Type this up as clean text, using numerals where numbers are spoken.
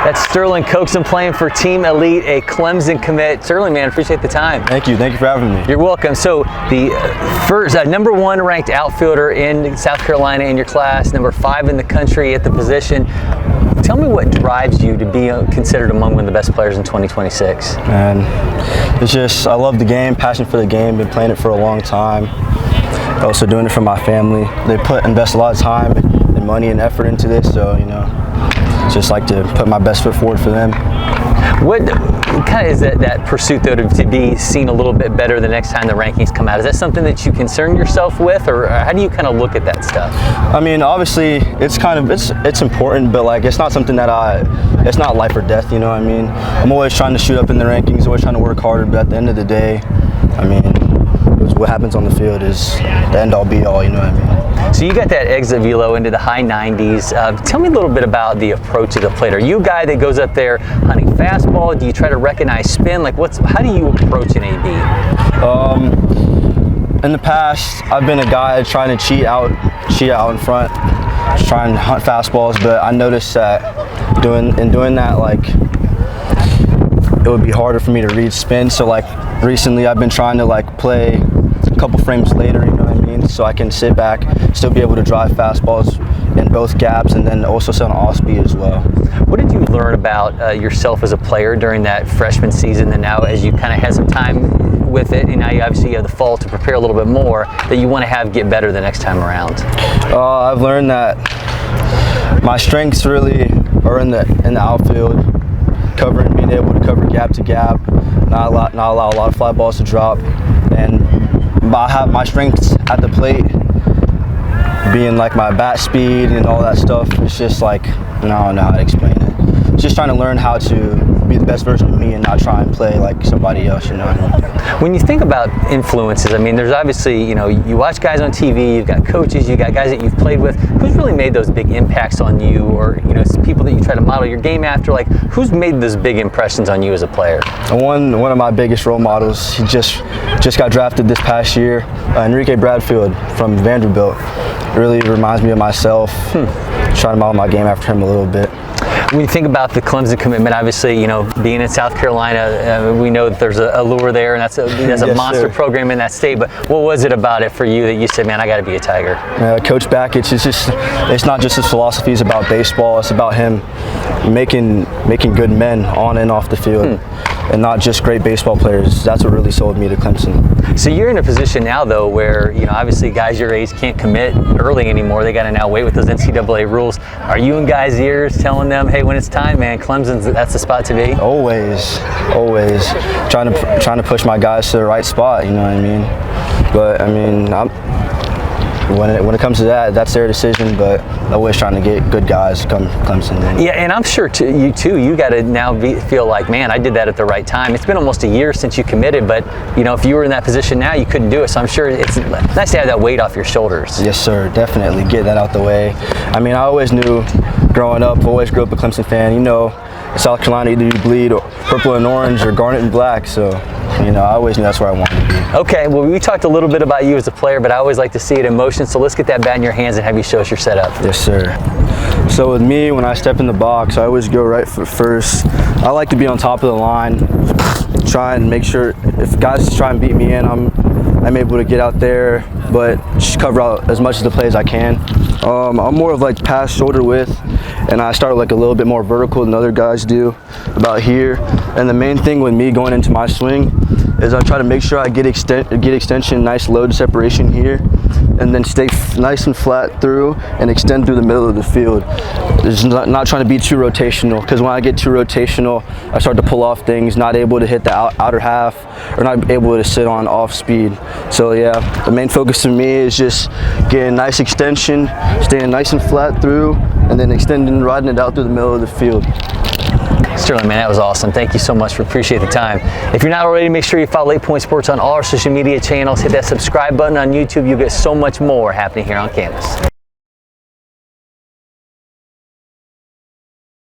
That's Sterling Coaxum playing for Team Elite, a Clemson commit. Sterling, man, appreciate the time. Thank you for having me. You're welcome. So the first #1 ranked outfielder in South Carolina in your class, #5 in the country at the position. Tell me what drives you to be considered among one of the best players in 2026. Man, it's just, I love the game, passion for the game, been playing it for a long time. Also doing it for my family. They invest a lot of time and money and effort into this, so, you know, just like to put my best foot forward for them. What kind of is that pursuit, though, to be seen a little bit better the next time the rankings come out? Is that something that you concern yourself with, or how do you kind of look at that stuff? I mean, obviously, it's important, but like it's not something that it's not life or death. You know what I mean? I'm always trying to shoot up in the rankings, always trying to work harder. But at the end of the day, I mean, what happens on the field is the end all be all. You know what I mean? So you got that exit velo into the high 90s. Tell me a little bit about the approach of the plate. Are you a guy that goes up there hunting fastball? Do you try to recognize spin? Like, how do you approach an AB? In the past, I've been a guy trying to cheat out in front, trying to hunt fastballs. But I noticed that doing that, like, it would be harder for me to read spin. So like recently, I've been trying to like play a couple frames later, you know what I mean? So I can sit back, still be able to drive fastballs in both gaps, and then also sit on off speed as well. What did you learn about yourself as a player during that freshman season, and now as you kind of had some time with it, and now you obviously have the fall to prepare a little bit more, that you want to get better the next time around? I've learned that my strengths really are in the outfield, being able to cover gap to gap, not allow a lot of fly balls to drop, and I have my strengths at the plate being like my bat speed and all that stuff. It's just like, I don't know how to explain it. It's just trying to learn how to be the best version of me and not try and play like somebody else, you know. When you think about influences, I mean, there's obviously, you know, you watch guys on TV, you've got coaches, you've got guys that you've played with. Who's really made those big impacts on you, or, you know, people that you try to model your game after? Like, who's made those big impressions on you as a player? One of my biggest role models, he just got drafted this past year, Enrique Bradfield from Vanderbilt. Really reminds me of myself. Trying to model my game after him a little bit. When you think about the Clemson commitment, obviously, you know, being in South Carolina, we know that there's a lure there, and that's a Yes, monster sir. program in that state. But what was it about it for you that you said, man, I got to be a Tiger? Coach Backich, it's not just his philosophies about baseball. It's about him making good men on and off the field, and not just great baseball players. That's what really sold me to Clemson. So you're in a position now, though, where, you know, obviously guys your age can't commit early anymore. They got to now wait with those NCAA rules. Are you in guys' ears telling them, hey, when it's time, man, that's the spot to be? Always trying to push my guys to the right spot. You know what I mean? But I mean, when it comes to that, that's their decision. But always trying to get good guys to come Clemson. Yeah, and I'm sure you got to now feel like, man, I did that at the right time. It's been almost a year since you committed, but you know, if you were in that position now, you couldn't do it. So I'm sure it's nice to have that weight off your shoulders. Yes, sir. Definitely get that out the way. I mean, I always knew growing up, always grew up a Clemson fan. You know, in South Carolina, either you bleed purple and orange or garnet and black. So, you know, I always knew that's where I wanted to be. Okay, well, we talked a little bit about you as a player, but I always like to see it in motion. So let's get that bat in your hands and have you show us your setup. Yes, sir. So with me, when I step in the box, I always go right foot first. I like to be on top of the line, try and make sure if guys try and beat me in, I'm able to get out there, but just cover out as much of the play as I can. I'm more of like pass shoulder width, and I start like a little bit more vertical than other guys do, about here. And the main thing with me going into my swing is I try to make sure I get extension, nice load separation here, and then stay nice and flat through and extend through the middle of the field. Just not trying to be too rotational, because when I get too rotational, I start to pull off things, not able to hit the outer half, or not able to sit on off speed. So yeah, the main focus for me is just getting nice extension, staying nice and flat through, and then extending, riding it out through the middle of the field. Sterling, man, that was awesome. Thank you so much. We appreciate the time. If you're not already, make sure you follow LakePoint Sports on all our social media channels. Hit that subscribe button on YouTube. You'll get so much more happening here on campus.